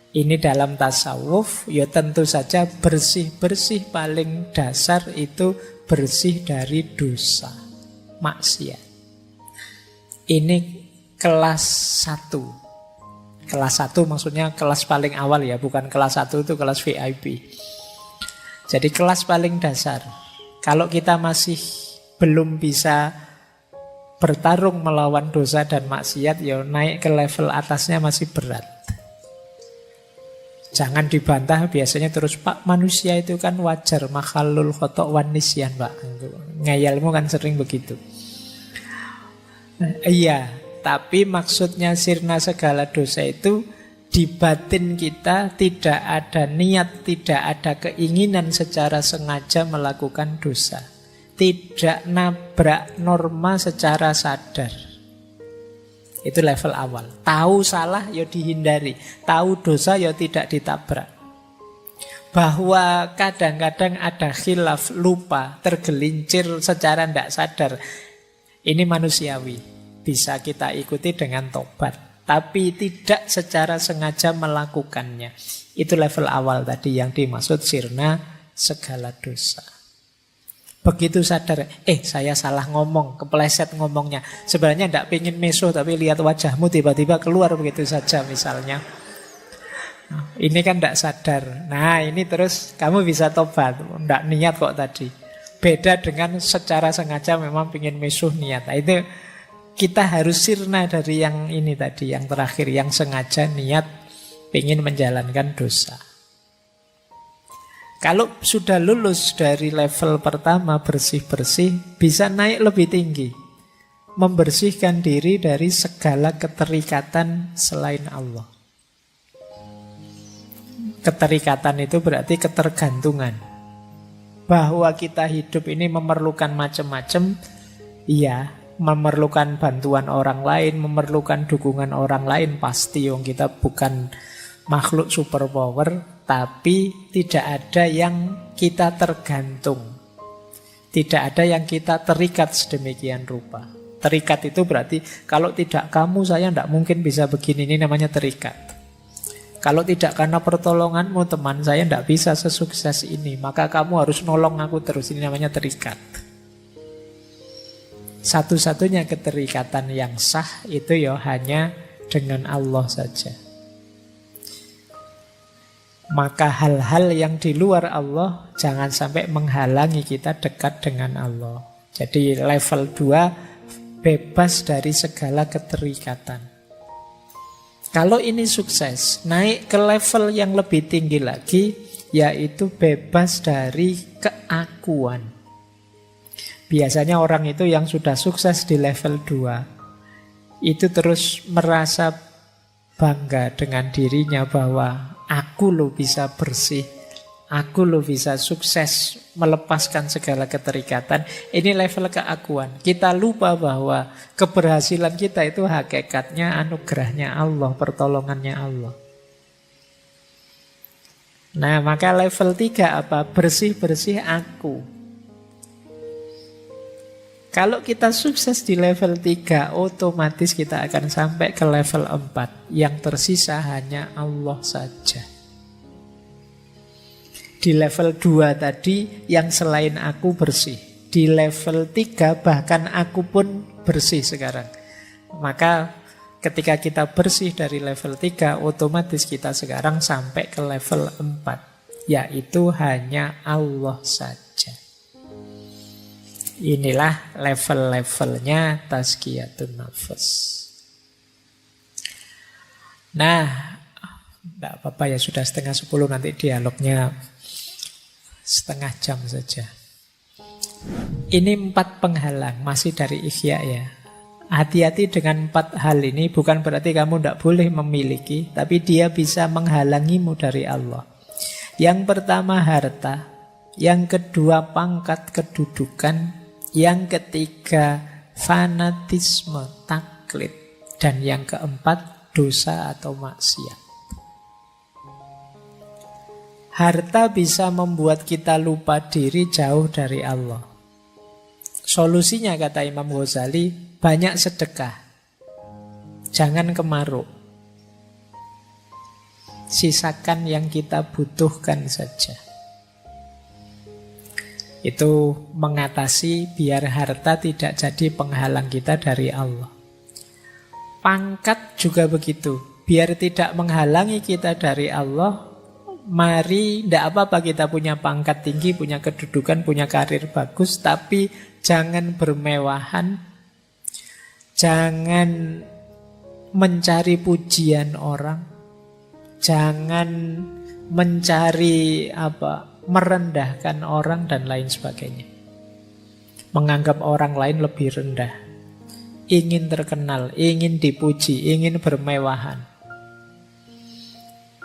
Ini dalam tasawuf, ya tentu saja bersih-bersih paling dasar itu bersih dari dosa, maksiat. Ini kelas 1. Kelas 1 maksudnya kelas paling awal ya, bukan kelas 1 itu kelas VIP. Jadi kelas paling dasar. Kalau kita masih belum bisa bertarung melawan dosa dan maksiat, ya naik ke level atasnya masih berat. Jangan dibantah biasanya terus, Pak manusia itu kan wajar, makhlul khotok wan nisyan Pak. Ngayalmu kan sering begitu. Iya, tapi maksudnya sirna segala dosa itu di batin kita tidak ada niat, tidak ada keinginan secara sengaja melakukan dosa. Tidak nabrak norma secara sadar. Itu level awal. Tahu salah ya dihindari, tahu dosa ya tidak ditabrak. Bahwa kadang-kadang ada khilaf, lupa, tergelincir secara tidak sadar, ini manusiawi, bisa kita ikuti dengan tobat. Tapi tidak secara sengaja melakukannya. Itu level awal tadi yang dimaksud sirna segala dosa. Begitu sadar, saya salah ngomong, kepleset ngomongnya. Sebenarnya tidak pengen mesuh, tapi lihat wajahmu tiba-tiba keluar begitu saja misalnya. Ini kan tidak sadar. Nah ini terus kamu bisa tobat, tidak niat kok tadi. Beda dengan secara sengaja memang pengen mesuh niat. Nah, itu kita harus sirna dari yang ini tadi, yang terakhir, yang sengaja niat pengen menjalankan dosa. Kalau sudah lulus dari level pertama bersih-bersih, bisa naik lebih tinggi. Membersihkan diri dari segala keterikatan selain Allah. Keterikatan itu berarti ketergantungan. Bahwa kita hidup ini memerlukan macam-macam, iya, memerlukan bantuan orang lain, memerlukan dukungan orang lain, pasti kita bukan makhluk superpower. Tapi tidak ada yang kita tergantung. Tidak ada yang kita terikat sedemikian rupa. Terikat itu berarti kalau tidak kamu saya tidak mungkin bisa begini. Ini namanya terikat. Kalau tidak karena pertolonganmu teman, saya tidak bisa sesukses ini. Maka kamu harus nolong aku terus. Ini namanya terikat. Satu-satunya keterikatan yang sah itu ya hanya dengan Allah saja. Maka hal-hal yang di luar Allah jangan sampai menghalangi kita dekat dengan Allah. Jadi level 2 bebas dari segala keterikatan. Kalau ini sukses, naik ke level yang lebih tinggi lagi, yaitu bebas dari keakuan. Biasanya orang itu yang sudah sukses di level 2, itu terus merasa bangga dengan dirinya bahwa aku loh bisa bersih, aku loh bisa sukses melepaskan segala keterikatan. Ini level keakuan. Kita lupa bahwa keberhasilan kita itu hakikatnya anugerahnya Allah, pertolongannya Allah. Nah, maka level 3 apa? Bersih-bersih aku. Kalau kita sukses di level 3, otomatis kita akan sampai ke level 4. Yang tersisa hanya Allah saja. Di level 2 tadi, yang selain aku bersih. Di level 3, bahkan aku pun bersih sekarang. Maka ketika kita bersih dari level 3, otomatis kita sekarang sampai ke level 4. Yaitu hanya Allah saja. Inilah level-levelnya tazkiyatun nafas. Nah, tidak apa-apa ya, sudah 9:30, nanti dialognya setengah jam saja. Ini 4 penghalang, masih dari Ihya ya. Hati-hati dengan 4 hal ini, bukan berarti kamu tidak boleh memiliki, tapi dia bisa menghalangimu dari Allah. Yang pertama harta, yang kedua pangkat kedudukan, yang ketiga fanatisme, taklid, dan yang keempat dosa atau maksiat. Harta bisa membuat kita lupa diri, jauh dari Allah. Solusinya kata Imam Ghazali, banyak sedekah. Jangan kemaruk. Sisakan yang kita butuhkan saja. Itu mengatasi biar harta tidak jadi penghalang kita dari Allah. Pangkat juga begitu. Biar tidak menghalangi kita dari Allah, mari, tidak apa-apa kita punya pangkat tinggi, punya kedudukan, punya karir bagus, tapi jangan bermewahan, jangan mencari pujian orang, jangan mencari merendahkan orang dan lain sebagainya. Menganggap orang lain lebih rendah. Ingin terkenal, ingin dipuji, ingin bermewahan.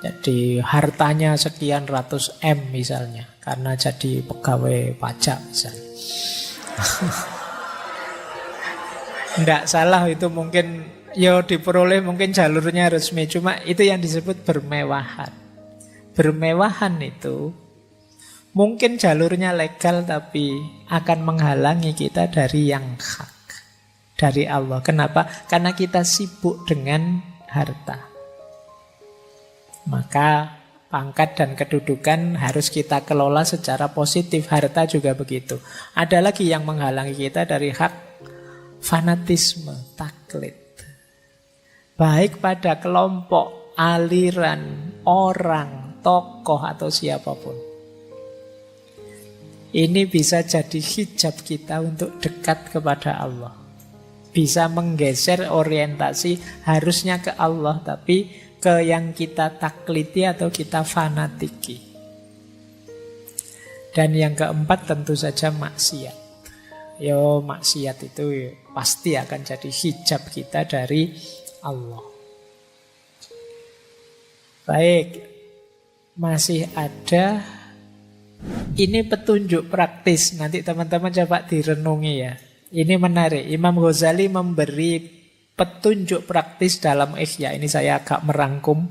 Jadi hartanya sekian ratus M misalnya, karena jadi pegawai pajak misalnya. Tidak salah itu, mungkin ya diperoleh, mungkin jalurnya resmi, cuma itu yang disebut bermewahan. Bermewahan itu mungkin jalurnya legal, tapi akan menghalangi kita dari yang hak, dari Allah. Kenapa? Karena kita sibuk dengan harta. Maka pangkat dan kedudukan harus kita kelola secara positif. Harta juga begitu. Ada lagi yang menghalangi kita dari hak, fanatisme, taklid. Baik pada kelompok, aliran, orang, tokoh atau siapapun. Ini bisa jadi hijab kita untuk dekat kepada Allah. Bisa menggeser orientasi harusnya ke Allah, tapi ke yang kita takliti atau kita fanatiki. Dan yang keempat tentu saja maksiat. Maksiat itu pasti akan jadi hijab kita dari Allah. Baik, masih ada. Ini petunjuk praktis. Nanti teman-teman coba direnungi ya. Ini menarik. Imam Ghazali memberi petunjuk praktis dalam Ihya. Ini saya agak merangkum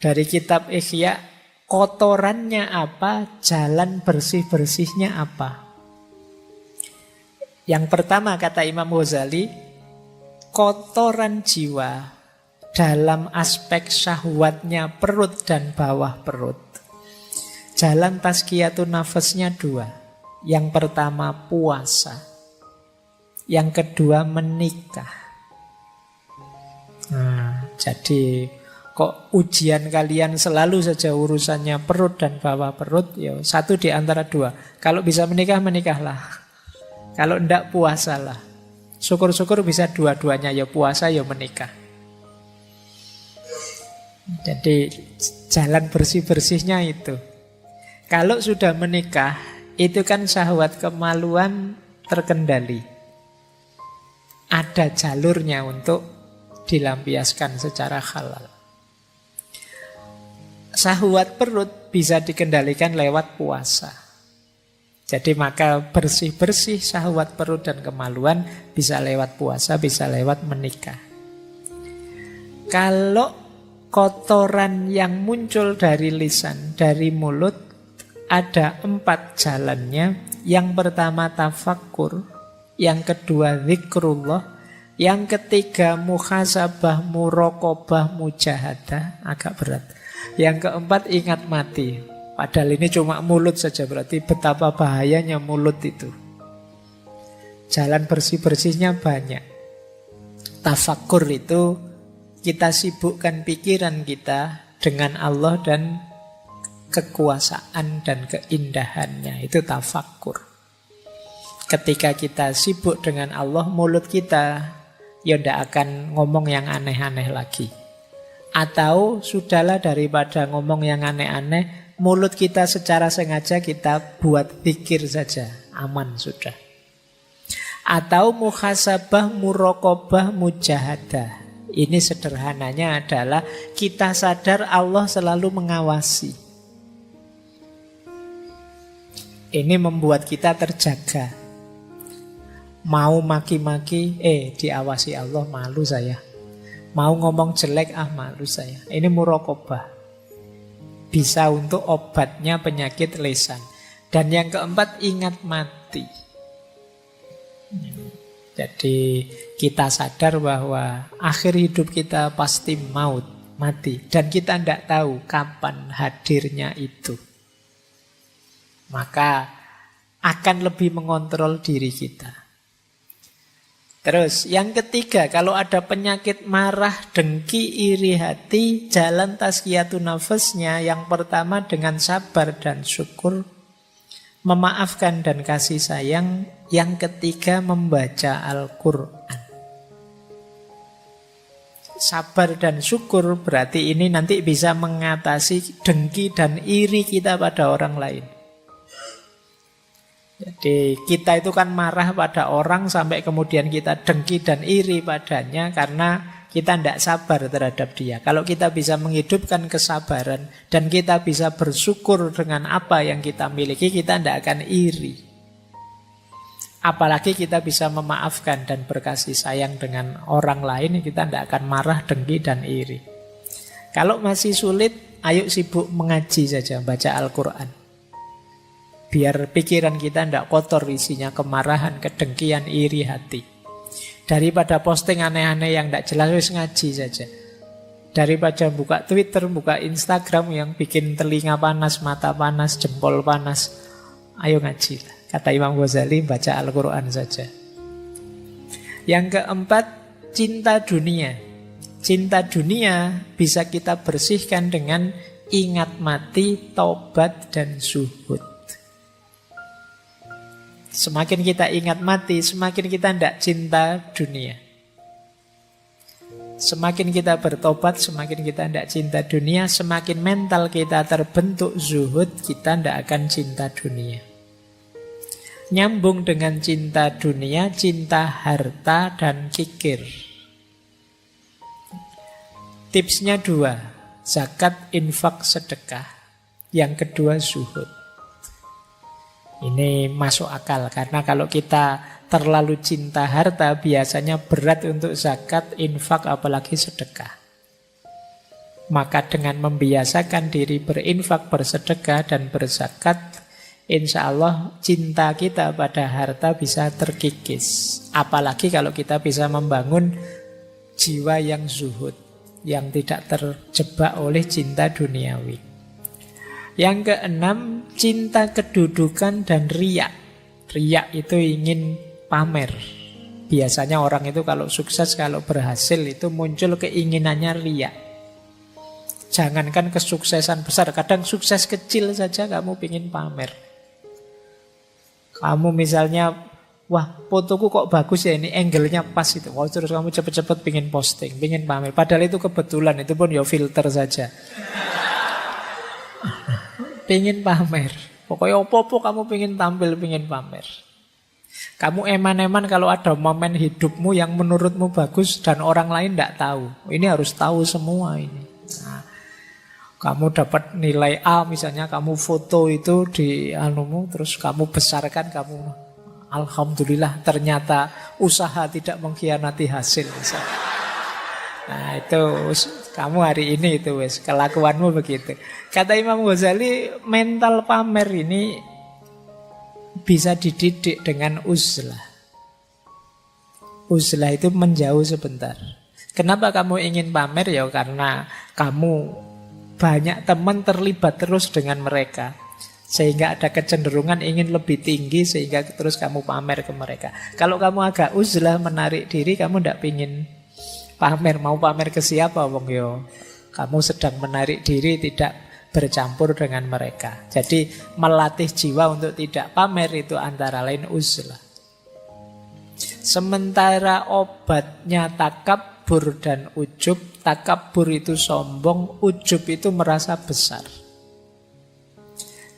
dari kitab Ihya. Kotorannya apa? Jalan bersih-bersihnya apa? Yang pertama kata Imam Ghazali, kotoran jiwa dalam aspek syahwatnya perut dan bawah perut. Jalan tazkiyatun nafasnya dua. Yang pertama puasa, yang kedua menikah. Nah, jadi kok ujian kalian selalu saja urusannya perut dan bawah perut? Ya, satu di antara dua. Kalau bisa menikah, menikahlah. Kalau enggak, puasalah. Syukur-syukur bisa dua-duanya, ya puasa, ya menikah. Jadi jalan bersih-bersihnya itu. Kalau sudah menikah, itu kan syahwat kemaluan terkendali. Ada jalurnya untuk dilampiaskan secara halal. Syahwat perut bisa dikendalikan lewat puasa. Jadi maka bersih-bersih syahwat perut dan kemaluan bisa lewat puasa, bisa lewat menikah. Kalau kotoran yang muncul dari lisan, dari mulut, ada 4 jalannya. Yang pertama tafakkur, yang kedua zikrullah, yang ketiga muhasabah, muraqabah, mujahadah, agak berat. Yang keempat ingat mati. Padahal ini cuma mulut saja, berarti betapa bahayanya mulut itu. Jalan bersih-bersihnya banyak. Tafakkur itu kita sibukkan pikiran kita dengan Allah dan kekuasaan dan keindahannya. Itu tafakkur. Ketika kita sibuk dengan Allah, mulut kita ya tidak akan ngomong yang aneh-aneh lagi. Atau sudahlah, daripada ngomong yang aneh-aneh, mulut kita secara sengaja kita buat pikir saja, aman sudah. Atau muhasabah, muraqabah, mujahadah. Ini sederhananya adalah kita sadar Allah selalu mengawasi. Ini membuat kita terjaga. Mau maki-maki, diawasi Allah, malu saya. Mau ngomong jelek, malu saya. Ini muraqabah. Bisa untuk obatnya penyakit lisan. Dan yang keempat, ingat mati. Jadi kita sadar bahwa akhir hidup kita pasti maut, mati. Dan kita tidak tahu kapan hadirnya itu. Maka akan lebih mengontrol diri kita. Terus yang ketiga, kalau ada penyakit marah, dengki, iri hati, jalan tazkiyatun nafasnya yang pertama dengan sabar dan syukur, memaafkan dan kasih sayang. Yang ketiga membaca Al-Quran. Sabar dan syukur berarti ini nanti bisa mengatasi dengki dan iri kita pada orang lain. Jadi kita itu kan marah pada orang sampai kemudian kita dengki dan iri padanya karena kita tidak sabar terhadap dia. Kalau kita bisa menghidupkan kesabaran dan kita bisa bersyukur dengan apa yang kita miliki, kita tidak akan iri. Apalagi kita bisa memaafkan dan berkasih sayang dengan orang lain, kita tidak akan marah, dengki dan iri. Kalau masih sulit, ayo sibuk mengaji saja, baca Al-Quran. Biar pikiran kita tidak kotor isinya kemarahan, kedengkian, iri hati. Daripada posting aneh-aneh yang tidak jelas, wis ngaji saja. Daripada buka Twitter, buka Instagram yang bikin telinga panas, mata panas, jempol panas, ayo ngaji lah. Kata Imam Ghazali, baca Al-Quran saja. Yang keempat, cinta dunia. Cinta dunia bisa kita bersihkan dengan ingat mati, taubat, dan zuhud. Semakin kita ingat mati, semakin kita tidak cinta dunia. Semakin kita bertobat, semakin kita tidak cinta dunia. Semakin mental kita terbentuk zuhud, kita tidak akan cinta dunia. Nyambung dengan cinta dunia, cinta harta dan kikir. Tipsnya 2, zakat, infak, sedekah. Yang kedua zuhud. Ini masuk akal karena kalau kita terlalu cinta harta biasanya berat untuk zakat, infak, apalagi sedekah. Maka dengan membiasakan diri berinfak, bersedekah, dan berzakat, insya Allah cinta kita pada harta bisa terkikis. Apalagi kalau kita bisa membangun jiwa yang zuhud, yang tidak terjebak oleh cinta duniawi. Yang keenam, cinta kedudukan dan riya. Riya itu ingin pamer. Biasanya orang itu kalau sukses, kalau berhasil itu muncul keinginannya riya. Jangankan kesuksesan besar, kadang sukses kecil saja kamu ingin pamer. Kamu misalnya, wah fotoku kok bagus ya, ini angle-nya pas itu. Wah, terus kamu cepet-cepet ingin posting, ingin pamer. Padahal itu kebetulan, itu pun ya filter saja. Pengen pamer. Pokoknya opo-opo kamu pengen tampil, pengen pamer. Kamu eman-eman kalau ada momen hidupmu yang menurutmu bagus dan orang lain tidak tahu. Ini harus tahu semua ini. Nah, kamu dapat nilai A misalnya, kamu foto itu di anumu, terus kamu besarkan, kamu alhamdulillah ternyata usaha tidak mengkhianati hasil. Misalnya. Nah itu kamu hari ini itu wes kelakuanmu begitu. Kata Imam Ghazali, mental pamer ini bisa dididik dengan uzlah. Uzlah itu menjauh sebentar. Kenapa kamu ingin pamer? Ya karena kamu banyak teman terlibat terus dengan mereka, sehingga ada kecenderungan ingin lebih tinggi, sehingga terus kamu pamer ke mereka. Kalau kamu agak uzlah, menarik diri, kamu tidak ingin pamer. Mau pamer ke siapa wong yo? Kamu sedang menarik diri, tidak bercampur dengan mereka. Jadi melatih jiwa untuk tidak pamer itu antara lain uzlah. Sementara obatnya takabur dan ujub. Takabur itu sombong, ujub itu merasa besar.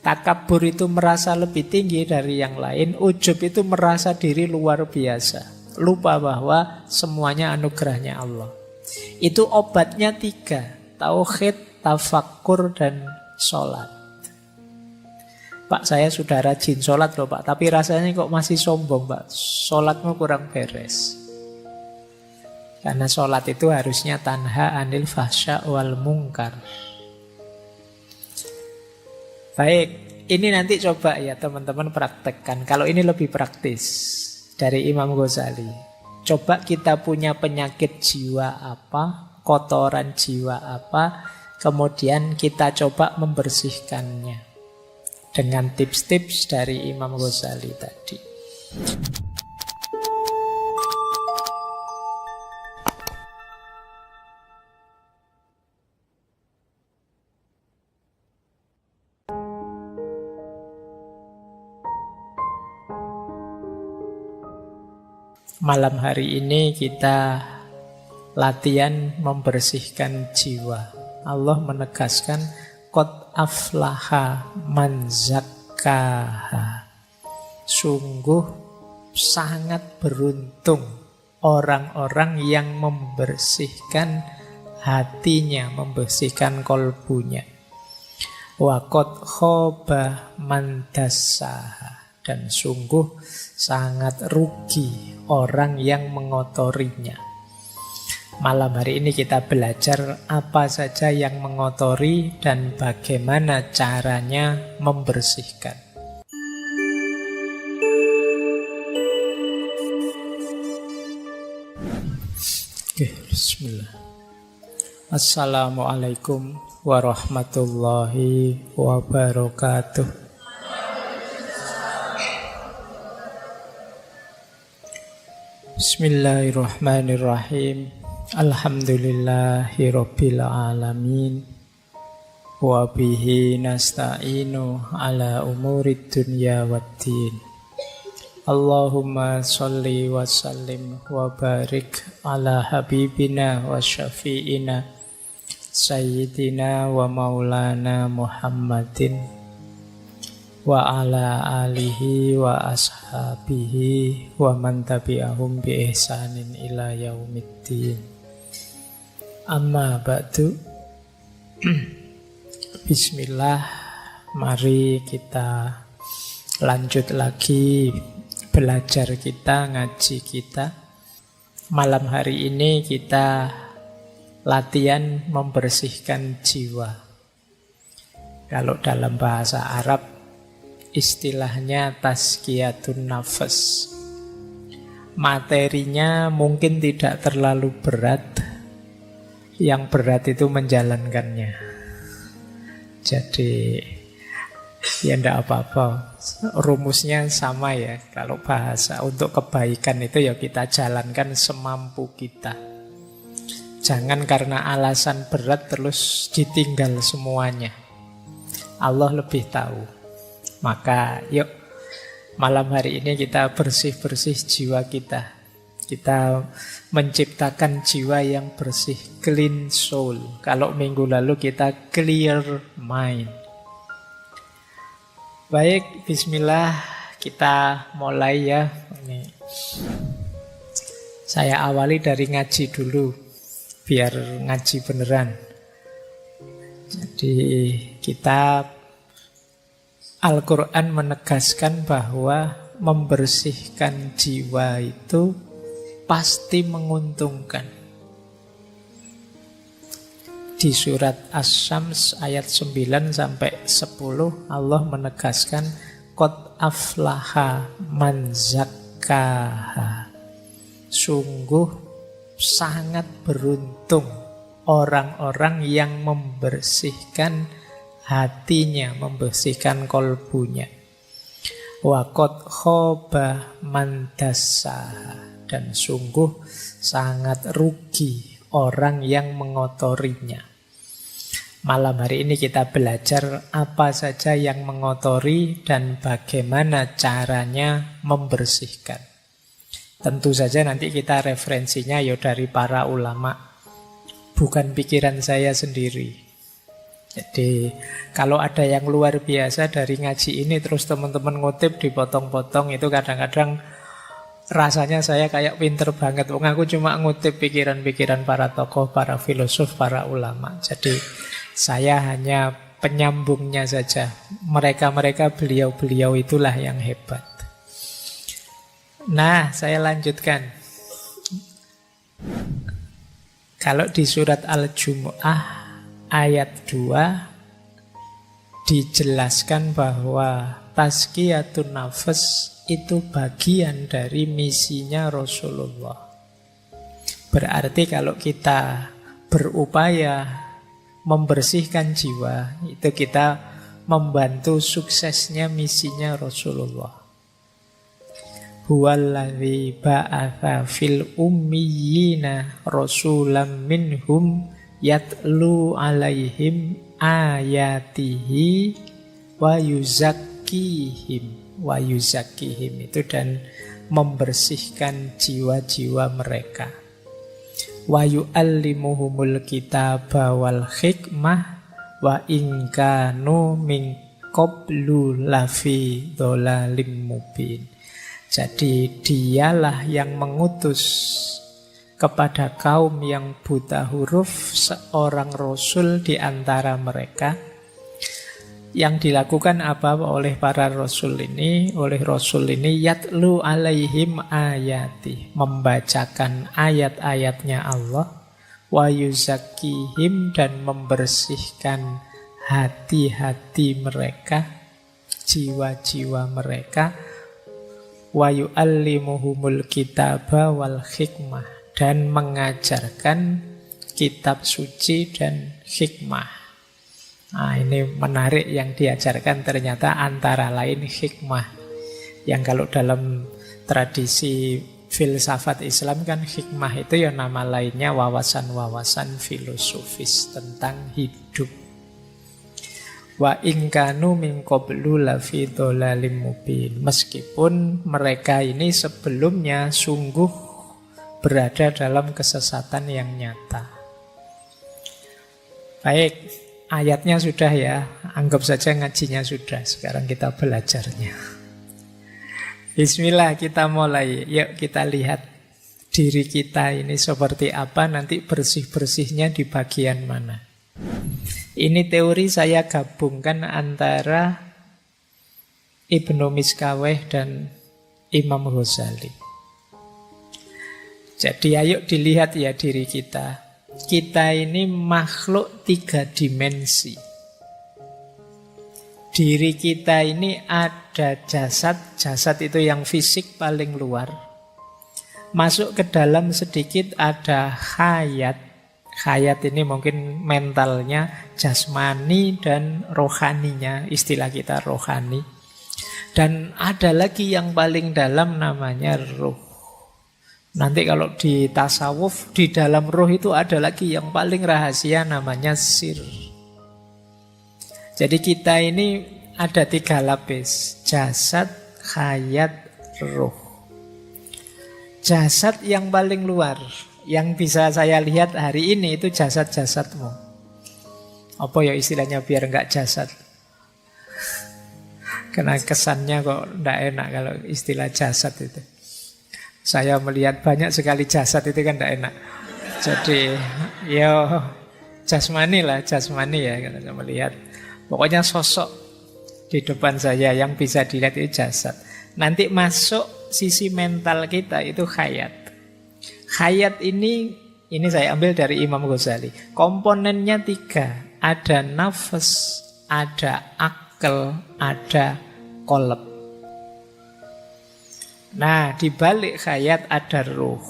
Takabur itu merasa lebih tinggi dari yang lain, ujub itu merasa diri luar biasa. Lupa bahwa semuanya anugerahnya Allah. Itu obatnya 3. Tauhid, tafakkur, dan sholat. Pak, saya sudah rajin sholat loh Pak, tapi rasanya kok masih sombong Pak. Sholatmu kurang beres. Karena sholat itu harusnya tanha anil fahsya wal mungkar. Baik, ini nanti coba ya teman-teman praktekkan. Kalau ini lebih praktis dari Imam Ghazali. Coba kita punya penyakit jiwa apa, kotoran jiwa apa, kemudian kita coba membersihkannya dengan tips-tips dari Imam Ghazali tadi. Malam hari ini kita latihan membersihkan jiwa. Allah menegaskan qad aflaha man zakkaha. Sungguh sangat beruntung orang-orang yang membersihkan hatinya, membersihkan kolbunya. Wa qad khaba man dassaha. Dan sungguh sangat rugi orang yang mengotorinya. Malam hari ini kita belajar apa saja yang mengotori dan bagaimana caranya membersihkan. Oke, bismillah. Assalamualaikum warahmatullahi wabarakatuh. Bismillahirrahmanirrahim. Alhamdulillahirabbil alamin. Wa bihi nasta'inu ala umurid dunya waddin. Allahumma sholli wa sallim wa barik ala habibina wa syafi'ina sayyidina wa maulana Muhammadin wa ala alihi wa ashabihi wa man tabi'ahum bi ihsanin ila yaumiddin. Amma ba'du. Bismillah, mari kita lanjut lagi belajar kita, ngaji kita. Malam hari ini kita latihan membersihkan jiwa. Kalau dalam bahasa Arab istilahnya tazkiyatun nafas. Materinya mungkin tidak terlalu berat, Yang berat itu menjalankannya. Jadi ya enggak apa-apa. Rumusnya sama ya. Kalau bahasa untuk kebaikan itu ya kita jalankan semampu kita. Jangan karena alasan berat terus ditinggal semuanya. Allah lebih tahu. Maka yuk malam hari ini kita bersih-bersih jiwa kita. Kita menciptakan jiwa yang bersih, clean soul. Kalau minggu lalu kita clear mind. Baik, bismillah, kita mulai ya. Ini saya awali dari ngaji dulu, biar ngaji beneran. Jadi kita Al-Quran menegaskan bahwa membersihkan jiwa itu pasti menguntungkan. Di surat Asy-Syams ayat 9 sampai 10 Allah menegaskan qad aflaha man zakkaha. Sungguh sangat beruntung orang-orang yang membersihkan hatinya, membersihkan kolbunya. Wa qad khaba man dassaha. Dan sungguh sangat rugi orang yang mengotorinya. Malam hari ini kita belajar apa saja yang mengotori dan bagaimana caranya membersihkan. Tentu saja nanti kita referensinya ya dari para ulama, bukan pikiran saya sendiri. Jadi kalau ada yang luar biasa dari ngaji ini terus teman-teman ngutip dipotong-potong, itu kadang-kadang rasanya saya kayak pinter banget. Aku cuma ngutip pikiran-pikiran para tokoh, para filosof, para ulama. Jadi saya hanya penyambungnya saja. Mereka-mereka, beliau-beliau itulah yang hebat. Nah, saya lanjutkan. Kalau di surat Al-Jumu'ah ayat 2 dijelaskan bahwa tazkiyatun nafs itu bagian dari misinya Rasulullah. Berarti kalau kita berupaya membersihkan jiwa, itu kita membantu suksesnya misinya Rasulullah. Huwallazi ba'atha fil ummiyina rasulam minhum yatlu alaihim ayatihi wa yuzakkihim. Wa yuzakihim itu dan membersihkan jiwa-jiwa mereka. Wa yu'allimuhumul kitaba wal hikmah wa in kanu min qablu lafi dhalalim mubin. Jadi dialah yang mengutus kepada kaum yang buta huruf seorang rasul di antara mereka. Yang dilakukan apa oleh para rasul ini? Oleh rasul ini yatlu alaihim ayati, membacakan ayat-ayatnya Allah, wa yuzakkihim, dan membersihkan hati-hati mereka, jiwa-jiwa mereka, wa yu'allimuhumul kitaba wal hikmah, dan mengajarkan kitab suci dan hikmah. Nah, ini menarik, yang diajarkan ternyata antara lain hikmah. Yang kalau dalam tradisi filsafat Islam kan hikmah itu ya nama lainnya wawasan-wawasan filosofis tentang hidup. Wa in kanu min qablu lafi dhalalim mubin. Meskipun mereka ini sebelumnya sungguh berada dalam kesesatan yang nyata. Baik. Ayatnya sudah ya, anggap saja ngajinya sudah. Sekarang kita belajarnya. Bismillah, kita mulai. Yuk kita lihat diri kita ini seperti apa, nanti bersih-bersihnya di bagian mana. Ini teori saya gabungkan antara Ibnu Miskaweh dan Imam Ghazali. Jadi ayo dilihat ya diri kita. Kita ini makhluk 3 dimensi. Diri kita ini ada jasad. Jasad itu yang fisik paling luar. Masuk ke dalam sedikit ada hayat. Hayat ini mungkin mentalnya, jasmani dan rohaninya, istilah kita rohani. Dan ada lagi yang paling dalam namanya ruh. Nanti kalau di tasawuf, di dalam ruh itu ada lagi yang paling rahasia namanya sir. Jadi kita ini ada 3 lapis, jasad, hayat, ruh. Jasad yang paling luar, yang bisa saya lihat hari ini itu jasad-jasadmu. Apa ya istilahnya biar enggak jasad? Karena kesannya kok enggak enak kalau istilah jasad itu. Saya melihat banyak sekali jasad itu kan enggak enak. Jadi ya jasmani lah, jasmani ya kalau saya melihat. Pokoknya sosok di depan saya yang bisa dilihat itu jasad. Nanti masuk sisi mental kita itu hayat. Hayat ini saya ambil dari Imam Ghazali. Komponennya 3. Ada nafas, ada akal, ada qalb. Nah, di balik hayat ada ruh.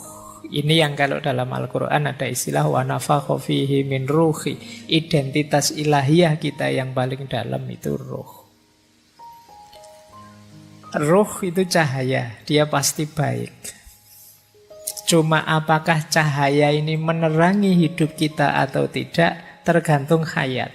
Ini yang kalau dalam Al-Quran ada istilah wa nafakha fihi min ruhi. Identitas ilahiyah kita yang paling dalam itu ruh. Ruh itu cahaya, dia pasti baik. Cuma apakah cahaya ini menerangi hidup kita atau tidak tergantung hayat.